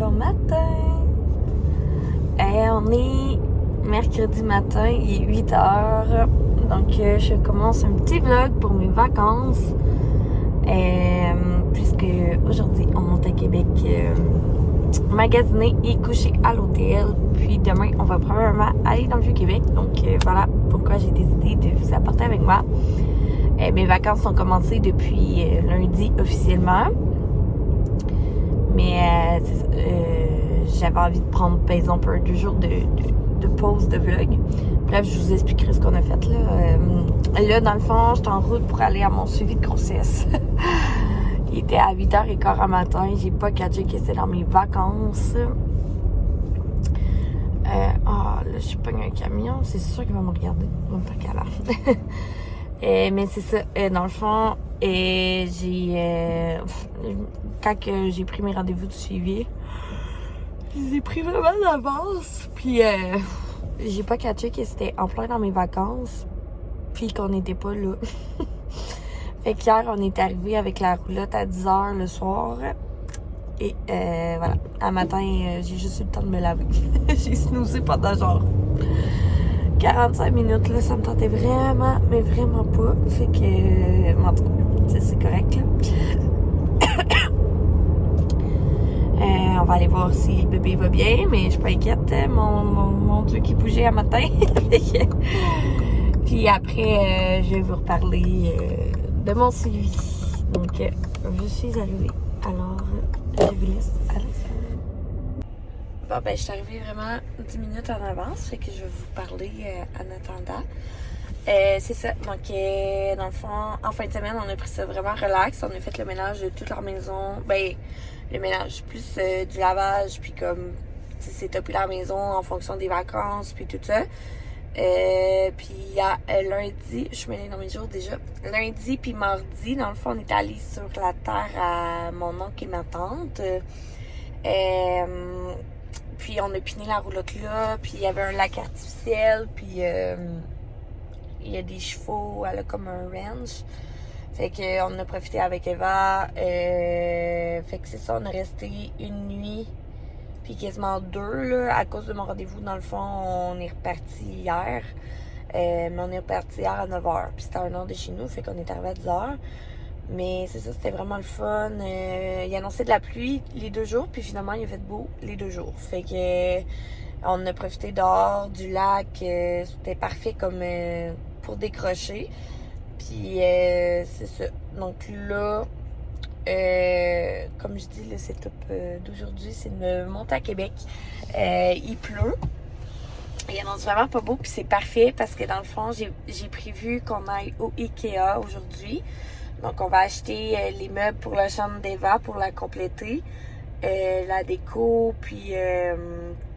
Bon matin! On est mercredi matin, il est 8h. Donc, je commence un petit vlog pour mes vacances. Puisque aujourd'hui, on monte à Québec magasiner et coucher à l'hôtel. Puis demain, on va probablement aller dans le Vieux-Québec. Donc, voilà pourquoi j'ai décidé de vous apporter avec moi. Mes vacances sont commencées depuis lundi officiellement. Mais j'avais envie de prendre, par exemple, 2 jours de pause de vlog. Bref, je vous expliquerai ce qu'on a fait là. Là, dans le fond, j'étais en route pour aller à mon suivi de grossesse. Il était à 8h15 du matin. J'ai pas catché que c'était dans mes vacances. Là, je pogne un camion. C'est sûr qu'il va me regarder. Même pas qu'à l'heure. Mais c'est ça. Dans le fond, quand j'ai pris mes rendez-vous de suivi, je les ai pris vraiment d'avance. Puis, j'ai pas catché que c'était en plein dans mes vacances. Puis qu'on n'était pas là. Fait qu'hier, on est arrivé avec la roulotte à 10h le soir. Et voilà. À matin, j'ai juste eu le temps de me laver. J'ai snoozé pendant genre 45 minutes, là, ça me tentait vraiment, mais vraiment pas. Fait que, en tout cas, c'est correct, là. On va aller voir si le bébé va bien, mais je suis pas inquiète. Mon Dieu qui bougeait à matin. Puis après, je vais vous reparler de mon suivi. Donc, je suis arrivée. Alors, je vous laisse à la suite. Bon, ben, je suis arrivée vraiment 10 minutes en avance, fait que je vais vous parler en attendant. C'est ça. Donc, dans le fond, en fin de semaine, on a pris ça vraiment relax. On a fait le ménage de toute leur maison. Ben, le ménage, plus du lavage, puis comme, tu sais, c'est topé la maison en fonction des vacances, puis tout ça. Puis, il y a lundi, je suis mêlée dans mes jours déjà. Lundi, puis mardi, dans le fond, on est allé sur la terre à mon oncle et ma tante. Puis on a piné la roulotte là, puis il y avait un lac artificiel, puis il y a des chevaux, elle a comme un ranch. Fait qu'on a profité avec Eva. Fait que c'est ça, on a resté une nuit, puis quasiment 2, là, à cause de mon rendez-vous. Dans le fond, on est reparti hier. Mais on est reparti hier à 9h, puis c'était à 1 heure de chez nous, fait qu'on est arrivé à 10h. Mais c'est ça, c'était vraiment le fun. Il annonçait de la pluie les 2 jours, puis finalement, il a fait beau les 2 jours. Fait que on a profité dehors, du lac. C'était parfait comme pour décrocher. Puis c'est ça. Donc là, comme je dis, le setup d'aujourd'hui, c'est de monter à Québec. Il pleut. Il annonce vraiment pas beau, puis c'est parfait parce que dans le fond, j'ai prévu qu'on aille au Ikea aujourd'hui. Donc, on va acheter les meubles pour la chambre d'Eva pour la compléter. La déco, puis,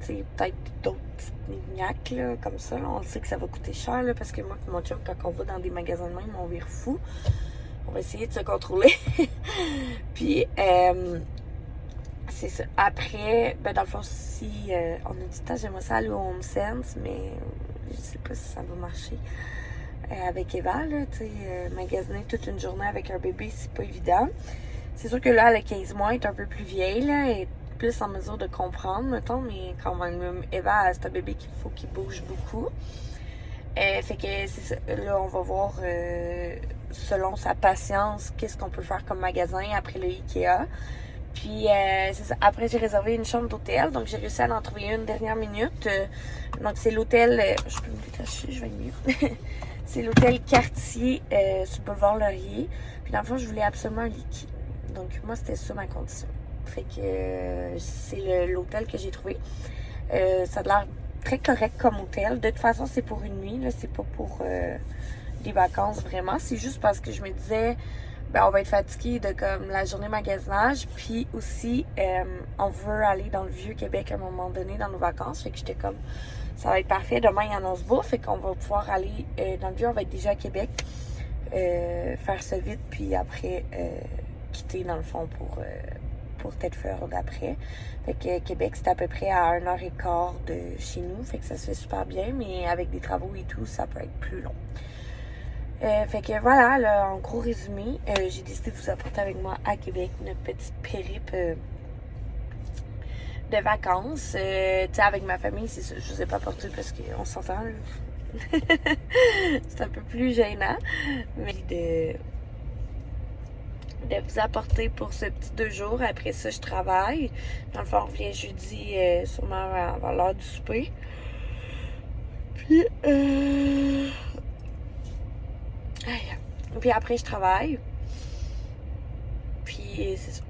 tu sais, peut-être d'autres petites mignacs, là, comme ça. Là. On le sait que ça va coûter cher, là, parce que moi et mon chum, quand on va dans des magasins de même, on vire fou. On va essayer de se contrôler. Puis, c'est ça. Après, ben, dans le fond, si on a du temps, j'aimerais ça aller au Home Sense, mais je sais pas si ça va marcher. Avec Eva, là, tu sais, magasiner toute une journée avec un bébé, c'est pas évident. C'est sûr que là, elle a 15 mois, elle est un peu plus vieille, là, elle est plus en mesure de comprendre, mettons, mais quand même, Eva, c'est un bébé qu'il faut qu'il bouge beaucoup. Fait que c'est ça. Là, on va voir, selon sa patience, qu'est-ce qu'on peut faire comme magasin après le Ikea. Puis, c'est ça. Après, j'ai réservé une chambre d'hôtel, donc j'ai réussi à en trouver une dernière minute. Donc, c'est l'hôtel, je peux me détacher, je vais mieux. C'est l'hôtel Cartier sur le boulevard Laurier. Puis dans le fond, je voulais absolument un lit. Donc moi, c'était ça ma condition. Fait que c'est l'hôtel que j'ai trouvé. Ça a l'air très correct comme hôtel. De toute façon, c'est pour une nuit. Là, c'est pas pour des vacances vraiment. C'est juste parce que je me disais, ben on va être fatigué de comme la journée magasinage. Puis aussi, on veut aller dans le Vieux-Québec à un moment donné dans nos vacances. Fait que j'étais comme, ça va être parfait. Demain, il annonce beau. Fait qu'on va pouvoir aller dans le Vieux. On va être déjà à Québec. Faire ça vite. Puis après, quitter dans le fond pour Tête-Fleur d'après. Fait que Québec, c'est à peu près à 1h15 de chez nous. Fait que ça se fait super bien. Mais avec des travaux et tout, ça peut être plus long. Fait que voilà, là, en gros résumé, j'ai décidé de vous apporter avec moi à Québec notre petite périple de vacances. Tu sais, avec ma famille, c'est ça. Je vous ai pas apporté parce qu'on s'entend, là. C'est un peu plus gênant. Mais de vous apporter pour ce petit 2 jours. Après ça, je travaille. Dans le fond, on revient jeudi, sûrement avant l'heure du souper. Puis, puis après, je travaille. Puis, c'est ça.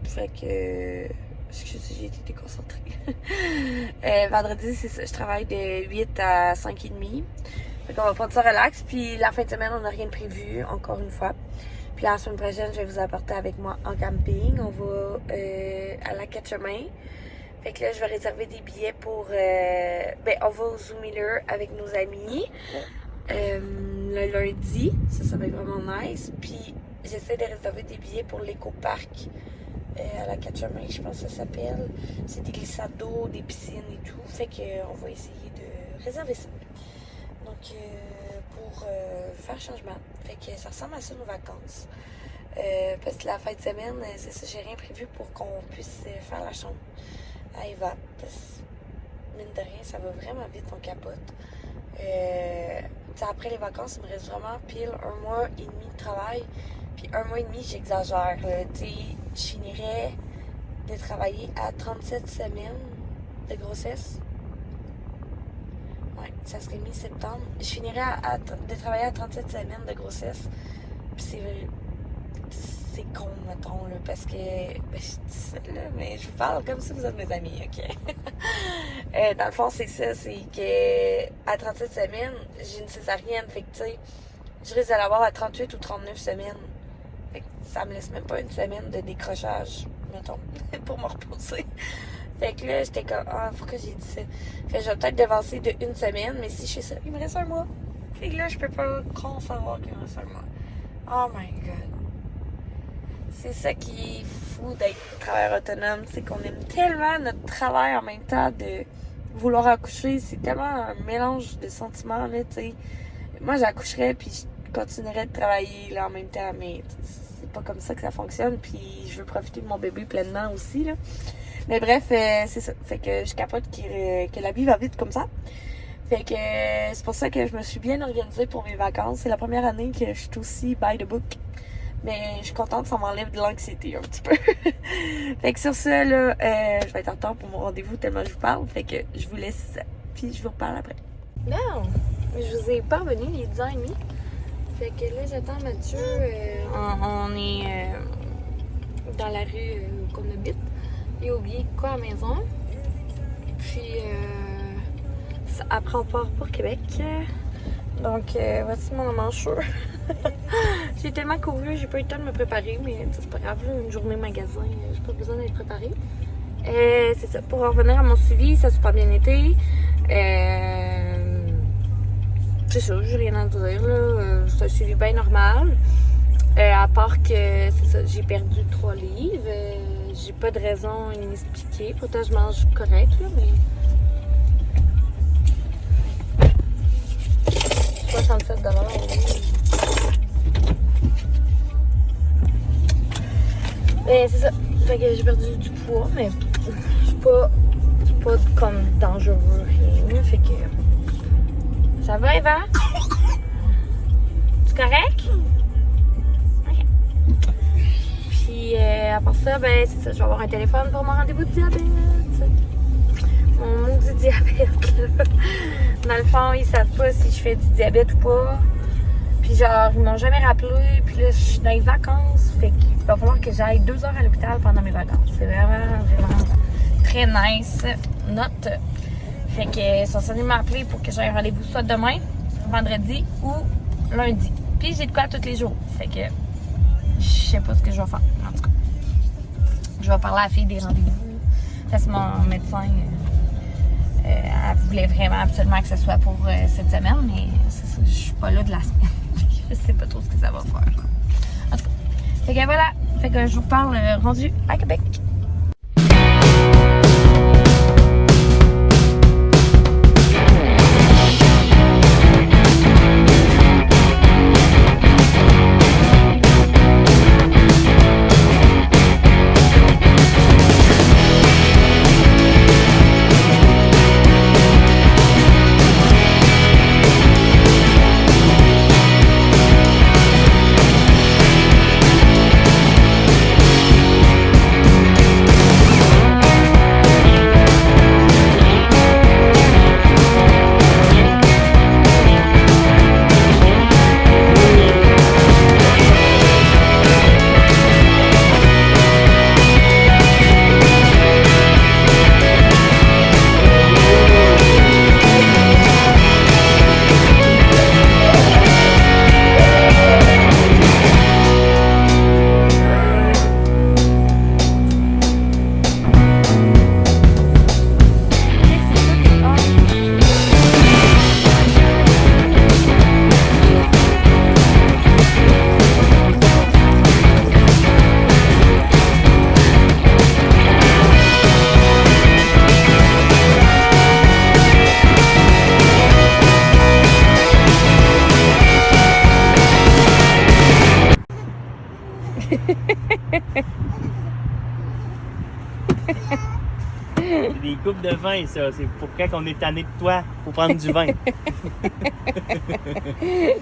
Fait que... Excusez, j'ai été déconcentrée. Vendredi, c'est ça. Je travaille de 8 à 5h30. Fait qu'on va prendre ça relax. Puis, la fin de semaine, on n'a rien de prévu, encore une fois. Puis, la semaine prochaine, je vais vous apporter avec moi en camping. On va à la Quatre-Chemins. Fait que là, je vais réserver des billets pour... on va au Zoo Miller avec nos amis. Le lundi. Ça va être vraiment nice. Puis, j'essaie de réserver des billets pour l'éco-parc à la Quatre-Chemins, je pense que ça s'appelle. C'est des glissades d'eau, des piscines et tout. Fait qu'on va essayer de réserver ça. Donc, pour faire changement. Fait que ça ressemble à ça, nos vacances. Parce que la fin de semaine, c'est ça, j'ai rien prévu pour qu'on puisse faire la chambre à Eva. Parce que, mine de rien, ça va vraiment vite, on capote. Après les vacances, il me reste vraiment pile 1 mois et demi de travail. Puis 1 mois et demi, j'exagère. Je finirais de travailler à 37 semaines de grossesse. Ouais, ça serait mi-septembre. Je finirais de travailler à 37 semaines de grossesse. Puis c'est con, mettons, là, parce que... je dis ça, là, mais je vous parle comme si vous êtes mes amis, OK? Dans le fond, c'est ça, c'est que à 37 semaines, j'ai une césarienne, fait que, tu sais, je risque de l'avoir à 38 ou 39 semaines. Fait que ça me laisse même pas une semaine de décrochage, mettons, pour me reposer. Fait que là, j'étais comme, pourquoi j'ai dit ça? Fait que je vais peut-être devancer de 1 semaine, mais si je fais ça, il me reste 1 mois. Fait que là, je peux pas concevoir qu'il me reste 1 mois. Oh my God. C'est ça qui est fou d'être travailleur autonome, c'est qu'on aime tellement notre travail en même temps de vouloir accoucher. C'est tellement un mélange de sentiments, là, tu sais. Moi, j'accoucherais, puis je continuerais de travailler, là, en même temps, mais c'est pas comme ça que ça fonctionne, puis je veux profiter de mon bébé pleinement aussi, là. Mais bref, c'est ça. Fait que je capote que la vie va vite comme ça. Fait que c'est pour ça que je me suis bien organisée pour mes vacances. C'est la première année que je suis aussi by the book. Mais je suis contente, ça m'enlève de l'anxiété un petit peu. Fait que sur ça, là, je vais être en retard pour mon rendez-vous tellement je vous parle. Fait que je vous laisse, puis je vous reparle après. Non, je vous ai pas revenu, il est 10h30. Fait que là, j'attends Mathieu. On est dans la rue qu'on habite. Il a oublié quoi à la maison. Puis, après, on part pour Québec. Donc, voici mon mancheux. J'ai tellement couru, j'ai pas eu le temps de me préparer, mais c'est pas grave, là, une journée magasin, j'ai pas besoin d'être préparée. C'est ça, pour en revenir à mon suivi, ça a super bien été. C'est ça, j'ai rien à dire, là. C'est un suivi bien normal. À part que, c'est ça, j'ai perdu 3 livres. J'ai pas de raison inexpliquée. Pourtant, je mange correct, là, mais... 67 $, oui. Mais c'est ça. Fait que j'ai perdu du poids, mais c'est pas comme dangereux, rien. Fait que... Ça va, Eva? C'est correct? OK. Puis, à part ça, ben, c'est ça. Je vais avoir un téléphone pour mon rendez-vous de diabète. Mon maudit diabète, là. Dans le fond, ils savent pas si je fais du diabète ou pas. Puis genre, ils m'ont jamais rappelé. Puis là, je suis dans les vacances. Fait qu'il va falloir que j'aille 2 heures à l'hôpital pendant mes vacances. C'est vraiment très nice. Note. Fait que sont censés m'appeler pour que j'aille un rendez-vous soit demain, vendredi ou lundi. Puis j'ai de quoi tous les jours. Fait que je sais pas ce que je vais faire. En tout cas, je vais parler à la fille des rendez-vous. C'est mon médecin. Elle voulait vraiment absolument que ce soit pour cette semaine, mais c'est ça, je suis pas là de la semaine. Je sais pas trop ce que ça va faire. En tout cas, fait que voilà. Fait que je vous parle rendu à Québec. C'est des coupes de vin, ça. C'est pour quand on est tanné de toi, pour prendre du vin. Il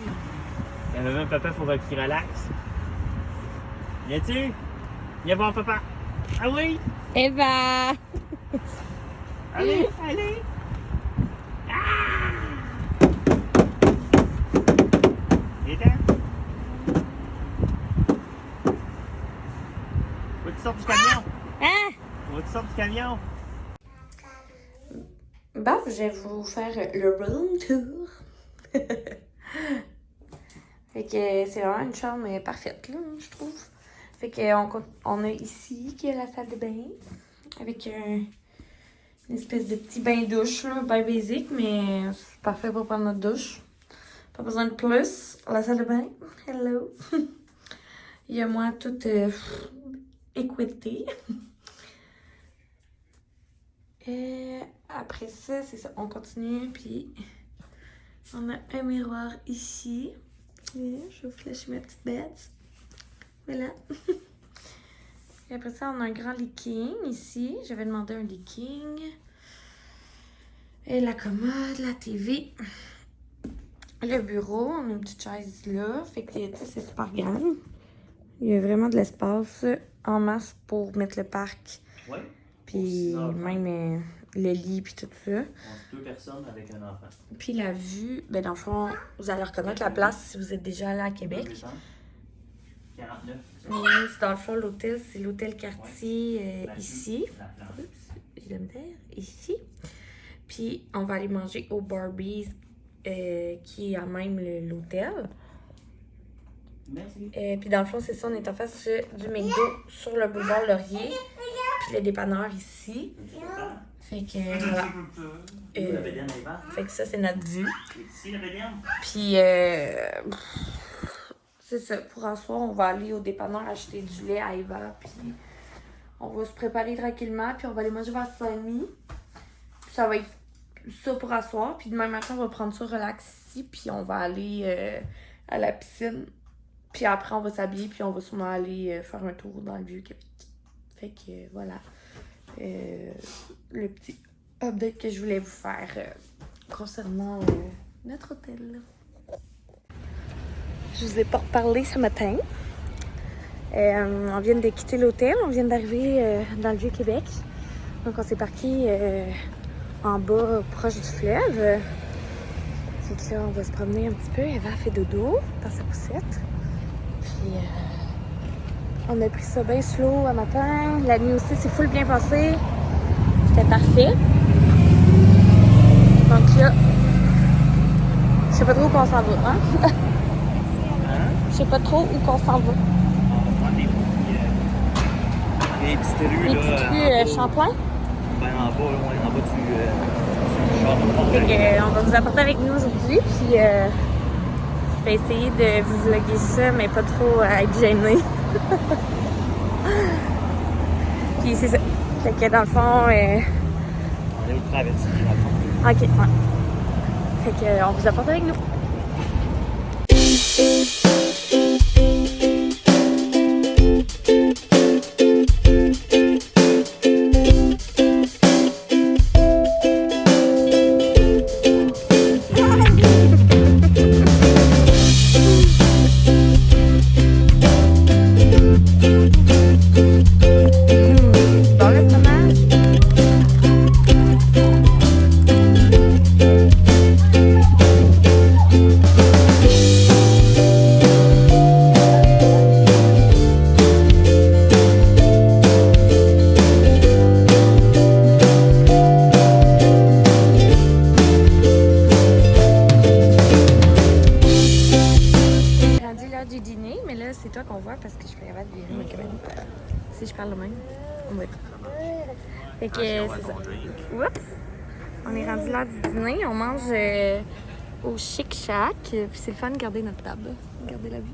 y en avait un papa, il faudra qu'il relaxe. Viens-tu? Viens voir papa. Ah oui? Eva! Allez, allez! Ah! Viens-t'en. Faut que tu sortes du camion. Hein? Faut que tu sortes du camion. Bon, je vais vous faire le room tour. Fait que c'est vraiment une chambre parfaite, là, je trouve. Fait qu'on a ici qui est la salle de bain. Avec une espèce de petit bain-douche, là, bien basique, mais c'est parfait pour prendre notre douche. Pas besoin de plus. La salle de bain, hello. Il y a moi toute équité. Et après ça, c'est ça, on continue, puis on a un miroir ici. Et je vais flasher ma petite bête. Voilà. Et après ça, on a un grand leaking ici. J'avais demandé un leaking. Et la commode, la TV. Le bureau, on a une petite chaise là. Fait que, tu sais, c'est super grand. Il y a vraiment de l'espace en masse pour mettre le parc. Ouais. Puis même le lit, puis tout ça. On est 2 personnes avec un enfant. Puis la vue, ben dans le fond, vous allez reconnaître la place si vous êtes déjà allé à Québec. 49. Mais dans le fond, l'hôtel, c'est l'hôtel quartier ici. Oups, j'ai de la misère. Ici. Puis on va aller manger au Barbies qui est à même l'hôtel. Merci. Puis dans le fond, c'est ça, on est en face du McDo sur le boulevard Laurier. Puis le dépanneur ici. Fait que voilà. Fait que ça, c'est notre vue. Puis c'est ça. Pour un soir, on va aller au dépanneur acheter du lait à Eva. Puis on va se préparer tranquillement. Puis on va aller manger vers 5h30. Puis ça va être ça pour un soir. Puis demain matin, on va prendre ça relax ici. Puis on va aller à la piscine. Puis après, on va s'habiller. Puis on va sûrement aller faire un tour dans le Vieux-Québec. Fait que voilà. Le petit update que je voulais vous faire concernant notre hôtel. Je vous ai pas reparlé ce matin. On vient de quitter l'hôtel, on vient d'arriver dans le Vieux-Québec. Donc on s'est parqué en bas, proche du fleuve. Fait que là, on va se promener un petit peu. Eva fait dodo dans sa poussette. Puis on a pris ça bien slow à matin. La nuit aussi, c'est full bien passé. C'était parfait. Donc là, je sais pas trop où on s'en va, hein? Je sais pas trop où qu'on s'en va. On va prendre des petites rues, Les là. petites rues Champlain. Ben en bas, ouais, en bas du char. Fait que, on va vous apporter avec nous aujourd'hui. Puis je vais essayer de vous vlogger ça, mais pas trop être gênée. Puis c'est ça. Fait que dans le fond... On est au traversier, dans le fond. Ok, ouais. Fait que on vous apporte avec nous. C'est toi qu'on voit parce que je suis pas capable de virer ma caméra. Si je parle de même, on va être. Fait que c'est ça. Oups! On est rendu l'heure du dîner. On mange au Chic Shack. Puis c'est le fun de garder notre table. Regardez la vue.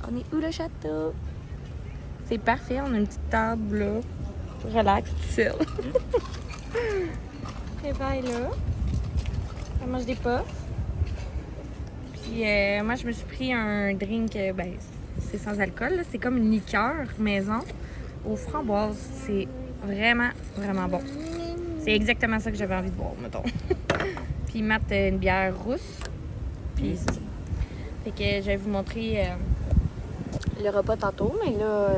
On est où le château? C'est parfait. On a une petite table là. Relax, tout seul. Eva est là. Elle mange des puffs. Puis moi, je me suis pris un drink, ben, c'est sans alcool. C'est comme une liqueur maison aux framboises. C'est Vraiment, vraiment bon. C'est exactement ça que j'avais envie de boire, mettons. Puis Matt, une bière rousse. Puis c'est ça. Fait que je vais vous montrer le repas tantôt, mais là,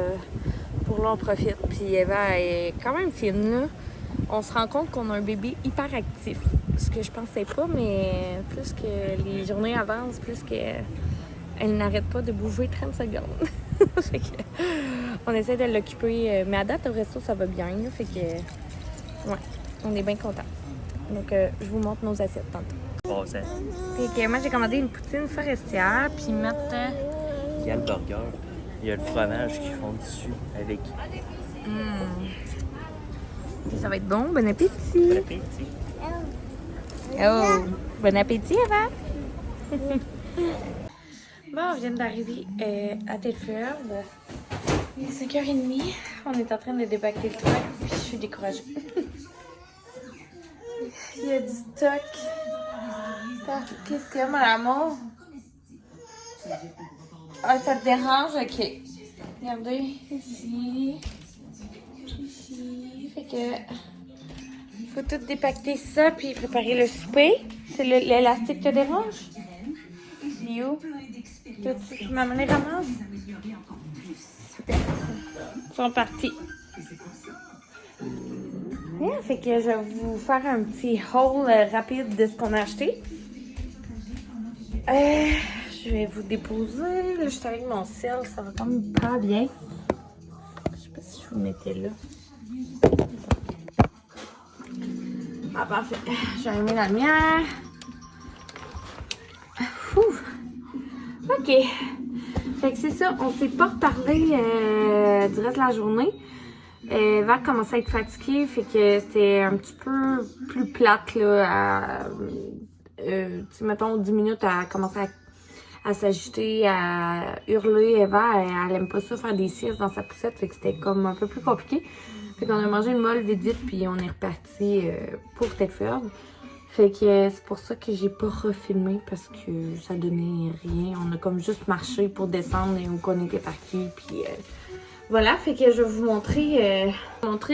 pour là, on profite. Puis Eva est quand même fine, là. On se rend compte qu'on a un bébé hyper actif. Ce que je pensais pas, mais plus que les journées avancent, plus qu'elle n'arrête pas de bouger 30 secondes. Fait que on essaie de l'occuper. Mais à date, au resto, ça va bien. Là. Fait que, ouais, on est bien contents. Donc, je vous montre nos assiettes tantôt. Bon, ça. Fait que moi, j'ai commandé une poutine forestière, puis Matt... Il y a le burger, il y a le fromage qu'ils font dessus avec. Ça va être bon. Bon appétit! Bon appétit. Oh! Bon appétit, Eva! Bon, on vient d'arriver à Telford. Il est 5h30. On est en train de débaquer le truc, puis je suis découragée. Il y a du stock. Qu'est-ce qu'il y a, mon amour? Ah, ça te dérange? Ok. Regardez, ici. Ici. Fait que... Il faut tout dépacter ça, puis préparer le souper. C'est l'élastique qui te dérange? Il est où? Tu m'as amené ramasse? Super. Ils sont partis. Yeah, fait que je vais vous faire un petit haul rapide de ce qu'on a acheté. Je vais vous déposer. Là, je suis avec mon sel, ça va quand même pas bien. Je sais pas si je vous mettais là. Ah, parfait. J'ai allumé la lumière. Ouh. OK. Fait que c'est ça, on s'est pas reparlé du reste de la journée. Eva commençait à être fatiguée, fait que c'était un petit peu plus plate, là, mettons 10 minutes, à commencer à s'agiter, à hurler. Eva, elle aime pas ça, faire des siestes dans sa poussette, fait que c'était comme un peu plus compliqué. Fait qu'on a mangé une molle vite vite, puis on est reparti pour Telford. Fait que c'est pour ça que j'ai pas refilmé, parce que ça donnait rien. On a comme juste marché pour descendre et où qu'on était parqués, puis... Voilà, fait que je vais vous montrer.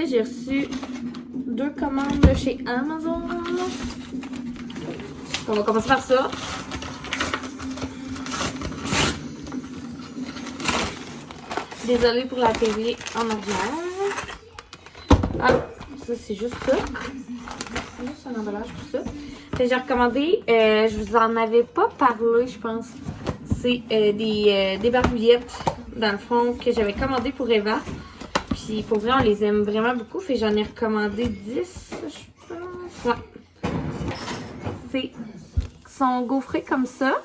J'ai reçu 2 commandes de chez Amazon. On va commencer par ça. Désolée pour la TV en arrière. Ah, ça c'est juste ça. C'est juste un emballage pour ça. Fait que j'ai recommandé, je vous en avais pas parlé, je pense. C'est des barbouillettes, dans le fond, que j'avais commandé pour Eva. Puis pour vrai, on les aime vraiment beaucoup. Fait que j'en ai recommandé 10, je pense. Ouais. Ils sont gaufrés comme ça.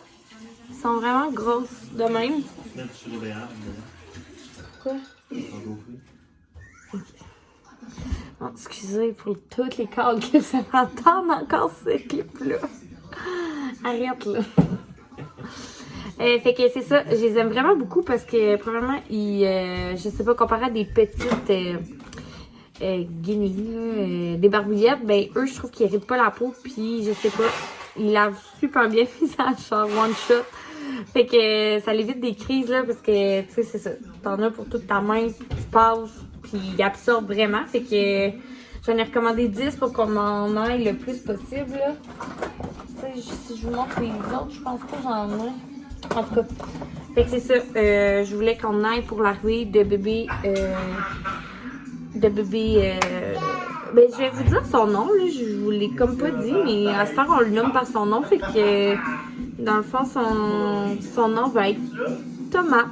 Ils sont vraiment grosses de même. Quoi? Oh, excusez pour toutes les calls que ça m'entend encore ce clip-là. Arrête là. Fait que c'est ça, je les aime vraiment beaucoup parce que probablement, je sais pas, comparé à des petites guenilles, des barbouillettes, ben eux, je trouve qu'ils irritent pas la peau, puis je sais pas, ils lavent super bien le visage, genre one shot. Fait que ça évite des crises, là, parce que, tu sais, c'est ça, t'en as pour toute ta main, puis tu passes, puis ils absorbent vraiment. Fait que j'en ai recommandé 10 pour qu'on en aille le plus possible, là. Tu sais, si je vous montre les autres, je pense pas que j'en ai. En tout cas, fait que c'est ça, je voulais qu'on aille pour l'arrivée de bébé, ben je vais vous dire son nom, là, je vous l'ai comme pas dit, mais à ce temps on le nomme par son nom, fait que dans le fond son nom va être Thomas,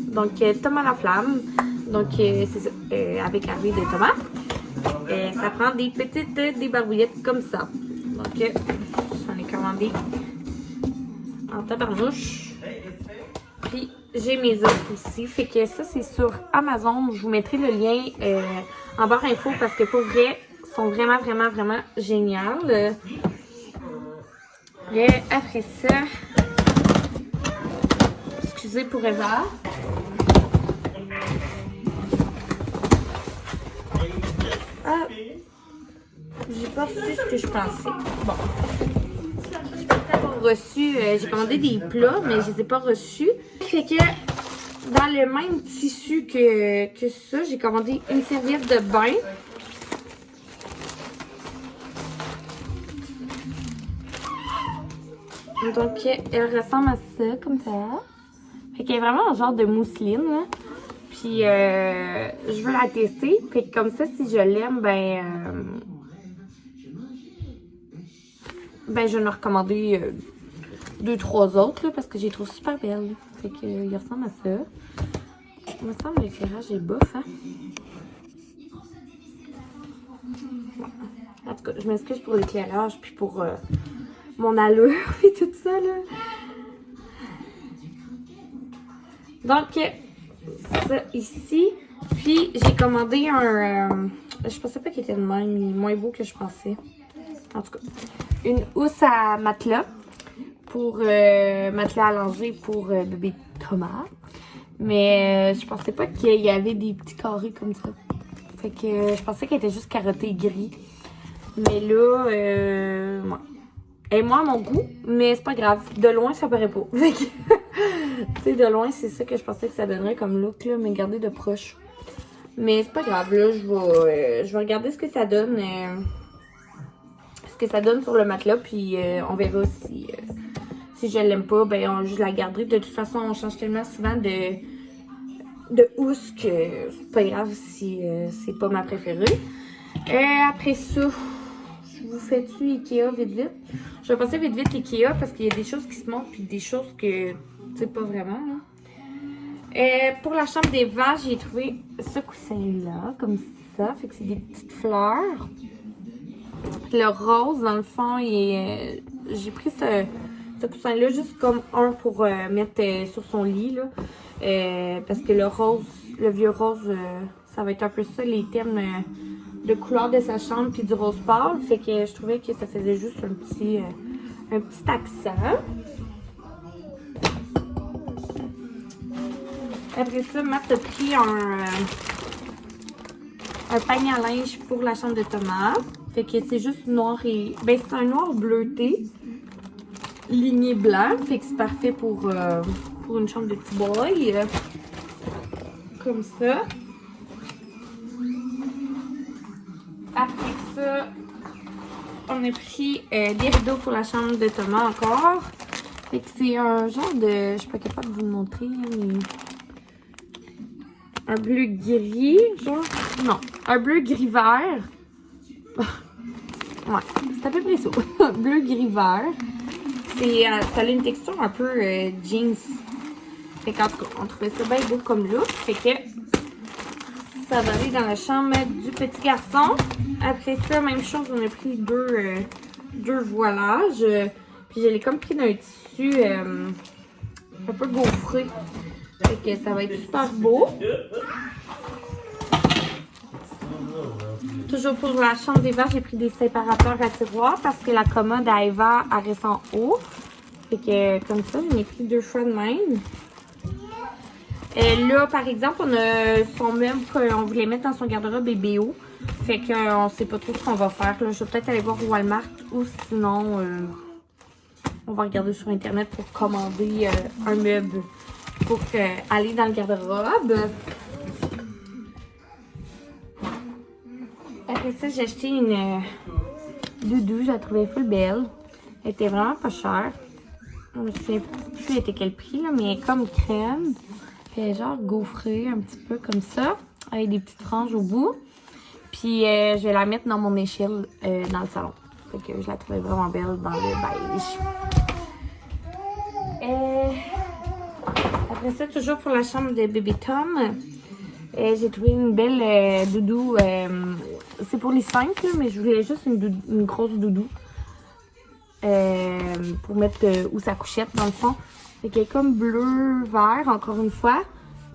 donc Thomas Laflamme, donc c'est ça, avec l'arrivée de Thomas, ça prend des petites des barbouillettes comme ça, donc j'en ai commandé en tabarnouche. Puis j'ai mes autres aussi. Fait que ça, c'est sur Amazon. Je vous mettrai le lien en barre info parce que pour vrai, ils sont vraiment, vraiment, vraiment géniaux. Et après ça, excusez pour Eva. Ah, j'ai pas reçu ce que je pensais. Bon. Reçu, j'ai commandé des plats, mais je les ai pas reçus. Fait que dans le même tissu que ça, j'ai commandé une serviette de bain. Donc, elle ressemble à ça, comme ça. Fait qu'elle est vraiment un genre de mousseline, là. Puis, je veux la tester. Fait que comme ça, si je l'aime, je vais me recommander 2-3 autres, là, parce que je les trouve super belles. Là. Fait qu'il ressemble à ça. Il me semble que l'éclairage est bof, hein. En tout cas, je m'excuse pour l'éclairage, puis pour mon allure, et tout ça, là. Donc, ça ici. Puis, j'ai commandé un... je pensais pas qu'il était de même. Il est moins beau que je pensais. En tout cas, une housse à matelas. Pour matelas allongé pour bébé Thomas. Mais je pensais pas qu'il y avait des petits carrés comme ça. Fait que je pensais qu'elle était juste carottée gris. Mais là, ouais. Elle est moins à mon goût, mais c'est pas grave. De loin, ça paraît pas. Fait que, tu sais, de loin, c'est ça que je pensais que ça donnerait comme look, là, mais regardez de proche. Mais c'est pas grave, là, je vais regarder ce que ça donne. Ce que ça donne sur le matelas, puis on verra si je l'aime pas, je la garderai. De toute façon, on change tellement souvent de housse que c'est pas grave si c'est pas ma préférée. Après ça, je vous fais-tu Ikea vite vite? Je vais passer vite vite Ikea parce qu'il y a des choses qui se montrent puis des choses que, tu sais, pas vraiment. Là. Pour la chambre des vaches, j'ai trouvé ce coussin-là, comme ça. Fait que c'est des petites fleurs. Le rose, dans le fond, j'ai pris ce coussin-là juste comme un pour mettre sur son lit, là. Parce que le vieux rose, ça va être un peu ça, les thèmes de couleur de sa chambre puis du rose pâle. Fait que je trouvais que ça faisait juste un petit accent. Après ça, Matt a pris un panier à linge pour la chambre de Thomas. Fait que c'est juste noir et... c'est un noir bleuté. Ligné blanc. Fait que c'est parfait pour une chambre de petit boy. Comme ça. Après ça, on a pris des rideaux pour la chambre de Thomas encore. Fait que c'est un genre de... Je suis pas capable de vous le montrer, mais... Un bleu gris, genre? Non, un bleu gris vert. Ouais, c'est à peu près ça. Bleu gris vert. Ça a une texture un peu jeans. Fait qu'en tout cas, on trouvait ça bien beau comme look. Fait que ça va aller dans la chambre du petit garçon. Après ça, même chose, on a pris deux voilages. Puis je l'ai comme pris d'un tissu un peu gaufré. Fait que ça va être super beau. Toujours pour la chambre des vaches, j'ai pris des séparateurs à tiroirs parce que la commode à Eva, elle reste en haut. Fait que comme ça, j'en ai pris 2 fois de même. Là, par exemple, on a son meuble qu'on voulait mettre dans son garde-robe et BO. Fait qu'on sait pas trop ce qu'on va faire. Là. Je vais peut-être aller voir au Walmart ou sinon, on va regarder sur Internet pour commander un meuble pour aller dans le garde-robe. Après ça, j'ai acheté une doudou. Je la trouvais full belle. Elle était vraiment pas chère. Je ne sais plus elle était quel prix, là, mais comme crème. Puis elle est genre gaufrée, un petit peu comme ça. Avec des petites franges au bout. Puis je vais la mettre dans mon échelle dans le salon. Fait que je la trouvais vraiment belle dans le beige. Après ça, toujours pour la chambre de bébé Tom, j'ai trouvé une belle doudou. C'est pour les 5, là, mais je voulais juste une grosse doudou. Pour mettre où sa couchette, dans le fond. Fait qu'elle est comme bleu-vert, encore une fois.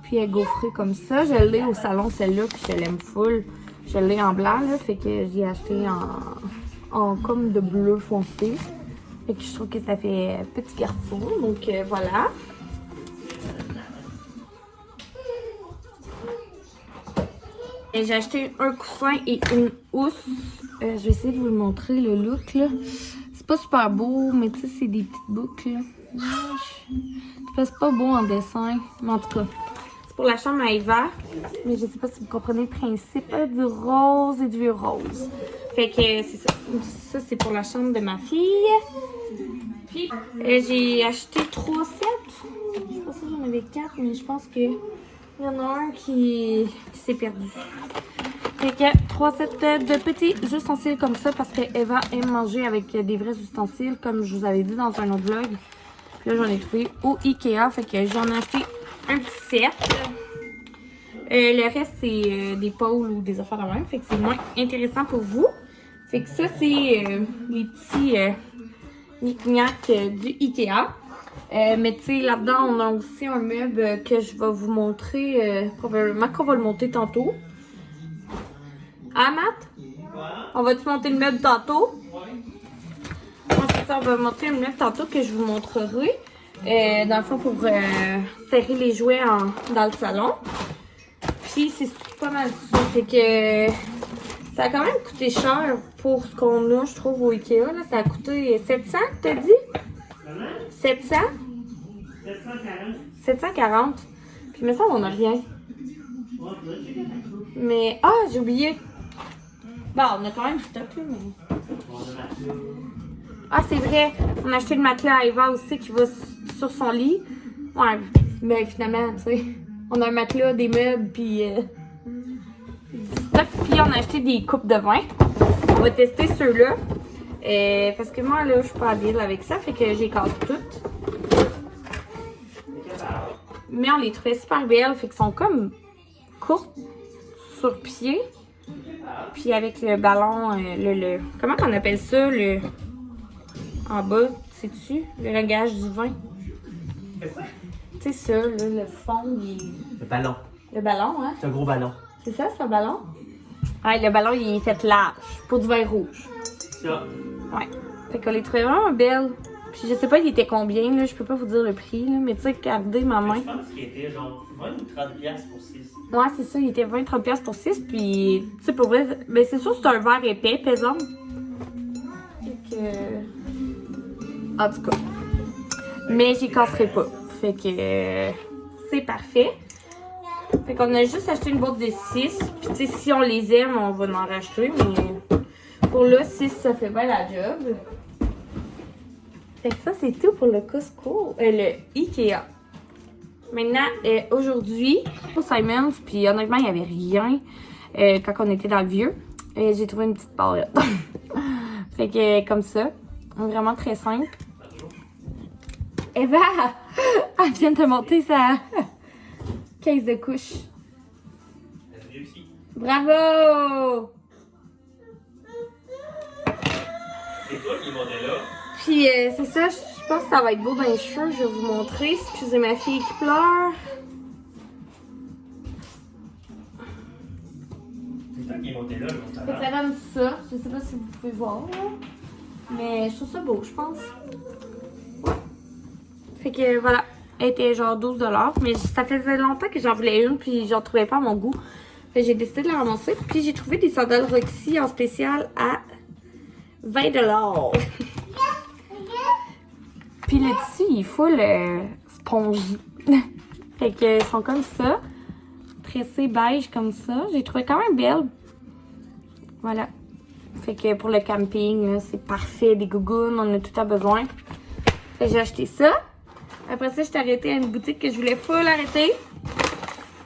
Puis elle est gaufrée comme ça. Je l'ai au salon, celle-là, puis je l'aime full. Je l'ai en blanc, là. Fait que j'ai acheté en comme de bleu foncé. Fait que je trouve que ça fait petit garçon. Donc voilà. J'ai acheté un coussin et une housse. Je vais essayer de vous le montrer, le look, là. C'est pas super beau, mais tu sais, c'est des petites boucles, là. C'est pas beau en dessin, mais en tout cas, c'est pour la chambre à Eva. Mais je sais pas si vous comprenez le principe du rose et du vieux rose. Fait que c'est ça. Ça, c'est pour la chambre de ma fille. Puis, j'ai acheté 3 sets. Je pensais que j'en avais 4, mais je pense qu'il y en a un qui s'est perdu. Fait que 3 sets de petits ustensiles comme ça parce que Eva aime manger avec des vrais ustensiles, comme je vous avais dit dans un autre vlog. Puis là, j'en ai trouvé au Ikea. Fait que j'en ai acheté un petit set. Le reste, c'est des pôles ou des affaires de même. Fait que c'est moins intéressant pour vous. Fait que ça, c'est les petits knick-knack du Ikea. Mais tu sais, là-dedans, on a aussi un meuble que je vais vous montrer. Probablement qu'on va le monter tantôt. Ah, Matt? On va-tu monter le meuble tantôt? Moi, c'est ça, on va monter le meuble tantôt que je vous montrerai. Dans le fond, pour serrer les jouets dans le salon. Puis, c'est pas mal ça. Fait que ça a quand même coûté cher pour ce qu'on a, je trouve, au Ikea. Là. Ça a coûté 700, t'as dit? 700? 740. 740. Puis, mais ça, on n'a rien. Mais, ah, j'ai oublié. Bon, on a quand même du stock, là, mais... Ah, c'est vrai. On a acheté le matelas à Eva aussi qui va sur son lit. Ouais, mais finalement, tu sais, on a un matelas, des meubles, puis du stock. Puis on a acheté des coupes de vin. On va tester ceux-là. Parce que moi, là, je suis pas habile avec ça, fait que j'ai cassé toutes. Mais on les trouvait super belles, fait qu'ils sont comme courtes sur pied. Puis avec le ballon, comment on appelle ça, en bas, sais-tu? Le réglage du vin. Tu sais ça, là, le fond, Le ballon. Le ballon, hein? C'est un gros ballon. C'est ça, c'est un ballon? Ouais, le ballon, il est fait large pour du vin rouge. Ça. Ouais. Fait qu'on les trouvait vraiment belles. Puis je sais pas, il était combien, là, je peux pas vous dire le prix, là, mais tu sais, regardez ma main. Je pense qu'il était genre 20 ou 30$ pour 6. Ouais, c'est ça, il était 20-30$ pour 6, puis tu sais, pour vrai, ben c'est sûr que c'est un verre épais, pesant. Fait que... En tout cas. Mais j'y casserai pas. Fait que c'est parfait. Fait qu'on a juste acheté une boîte de 6. Puis tu sais, si on les aime, on va en racheter, mais pour là, 6, ça fait bien la job. Fait que ça, c'est tout pour le Costco, le Ikea. Maintenant, aujourd'hui, au Simons, puis honnêtement, il n'y avait rien quand on était dans le vieux. J'ai trouvé une petite palette. Fait que comme ça, vraiment très simple. Eva, elle vient de monter sa caisse de couche. Elle réussit. Bravo! C'est toi qui montais là. Puis c'est ça, je pense que ça va être beau dans les cheveux. Je vais vous montrer. Excusez ma fille qui pleure. C'est toi qui montais là, je Ça donne ça. Je sais pas si vous pouvez voir, là. Mais je trouve ça beau, je pense. Ouais. Fait que voilà. Elle était genre 12$. Mais ça faisait longtemps que j'en voulais une. Puis j'en trouvais pas à mon goût. Fait que j'ai décidé de la ramasser. Puis j'ai trouvé des sandales Roxy en spécial à 20$. Puis le tissu, il est full spongy. Fait que ils sont comme ça. Tressés beige comme ça. J'ai trouvé quand même belle. Voilà. Fait que pour le camping, c'est parfait. Des gougounes, on a tout à besoin. Fait que j'ai acheté ça. Après ça, je suis arrêtée à une boutique que je voulais full arrêter.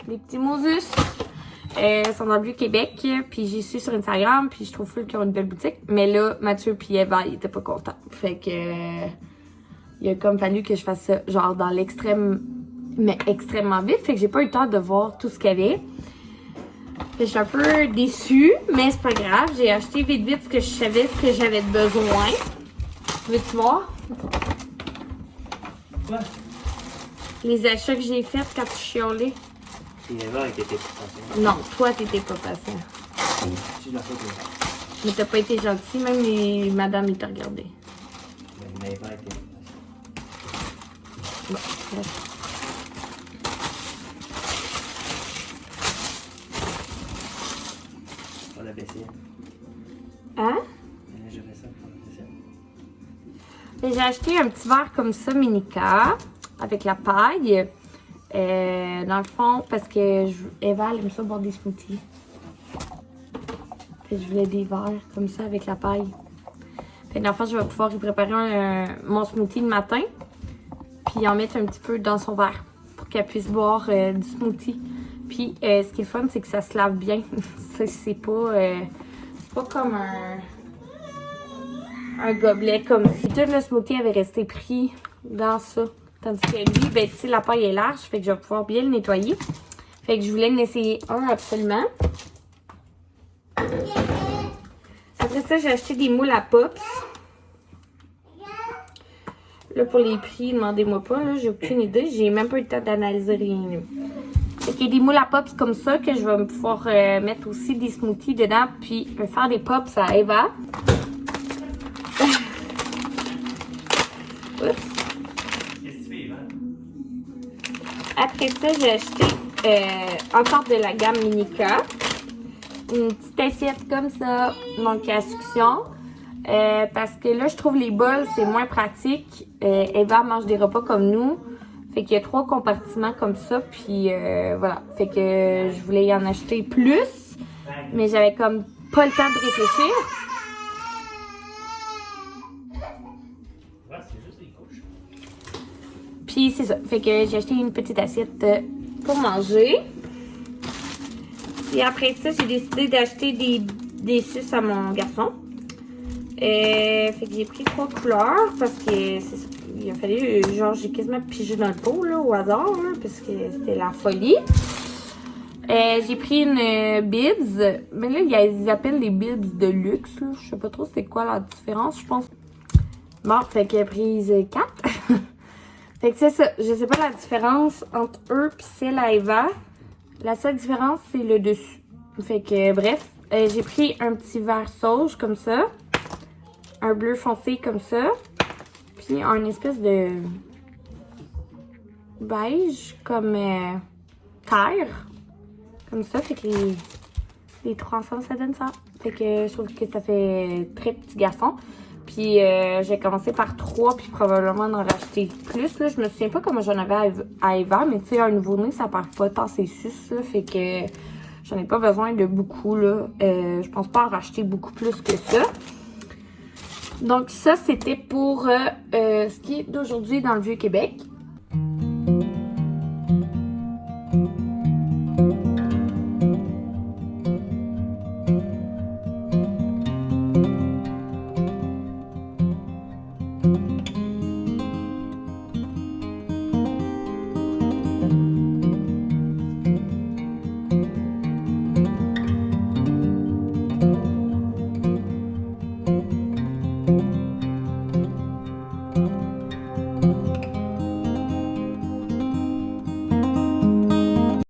Des petits Moses. Ils sont dans le Vieux-Québec. Puis j'ai su sur Instagram. Puis je trouve full qu'ils ont une belle boutique. Mais là, Mathieu et Eva, ils étaient pas contents. Fait que... il a comme fallu que je fasse ça genre dans l'extrême, mais extrêmement vite. Fait que j'ai pas eu le temps de voir tout ce qu'il y avait. Fait que je suis un peu déçue, mais c'est pas grave. J'ai acheté vite vite ce que je savais, ce que j'avais besoin. Veux-tu voir? Quoi? Les achats que j'ai faits quand tu chiolais. C'est Eva qui était pas Non, toi t'étais pas patient. Je la photo. Mais t'as pas été gentil, même les madames ils t'ont regardé. Mais Eva était. Bon, bref. Pas la vaisselle. Hein? Je fais ça pour la vaisselle. J'ai acheté un petit verre comme ça, Minica, avec la paille. Dans le fond, parce que Eva, elle aime ça boire des smoothies. Fait que je voulais des verres comme ça avec la paille. Fait que dans le fond, je vais pouvoir y préparer mon smoothie le matin. Puis en mettre un petit peu dans son verre pour qu'elle puisse boire du smoothie. Puis ce qui est fun, c'est que ça se lave bien. C'est pas comme un gobelet comme si tout le smoothie avait resté pris dans ça. Tandis que lui, ben tu sais, la paille est large, fait que je vais pouvoir bien le nettoyer. Fait que je voulais en essayer un absolument. Après ça, j'ai acheté des moules à pops. Là, pour les prix, demandez-moi pas, là, j'ai aucune idée. J'ai même pas eu le temps d'analyser rien. Là. Fait qu'il y a des moules à pops comme ça que je vais pouvoir mettre aussi des smoothies dedans, puis faire des pops à Eva. Après ça, j'ai acheté encore de la gamme Minica. Une petite assiette comme ça, donc à succion. Parce que là, je trouve les bols, c'est moins pratique. Eva mange des repas comme nous. Fait qu'il y a 3 compartiments comme ça. Puis voilà. Fait que je voulais y en acheter plus. Mais j'avais comme pas le temps de réfléchir. Puis c'est ça. Fait que j'ai acheté une petite assiette pour manger. Et après ça, j'ai décidé d'acheter des suces à mon garçon. Fait que j'ai pris 3 couleurs parce que il a fallu, genre, j'ai quasiment pigé dans le pot, là, au hasard, là, parce que c'était la folie. J'ai pris une Bibs, mais là, ils appellent les Bibs de luxe, là. Je sais pas trop c'est quoi la différence, je pense. Bon, fait que j'ai pris 4. Fait que c'est ça, je sais pas la différence entre eux pis celle à Eva. La seule différence, c'est le dessus. Fait que, bref, j'ai pris un petit vert sauge comme ça. Un bleu foncé comme ça. Puis un espèce de beige comme terre. Comme ça. Fait que les 3 ensemble, ça donne ça. Fait que je trouve que ça fait très petit garçon. Puis j'ai commencé par 3 puis probablement en racheter plus. Là. Je me souviens pas comment j'en avais à Eva. Mais tu sais, un nouveau-né, ça perd pas tant ses suces. Là, fait que j'en ai pas besoin de beaucoup. Là. Je pense pas en racheter beaucoup plus que ça. Donc ça, c'était pour ce qui est d'aujourd'hui dans le Vieux-Québec.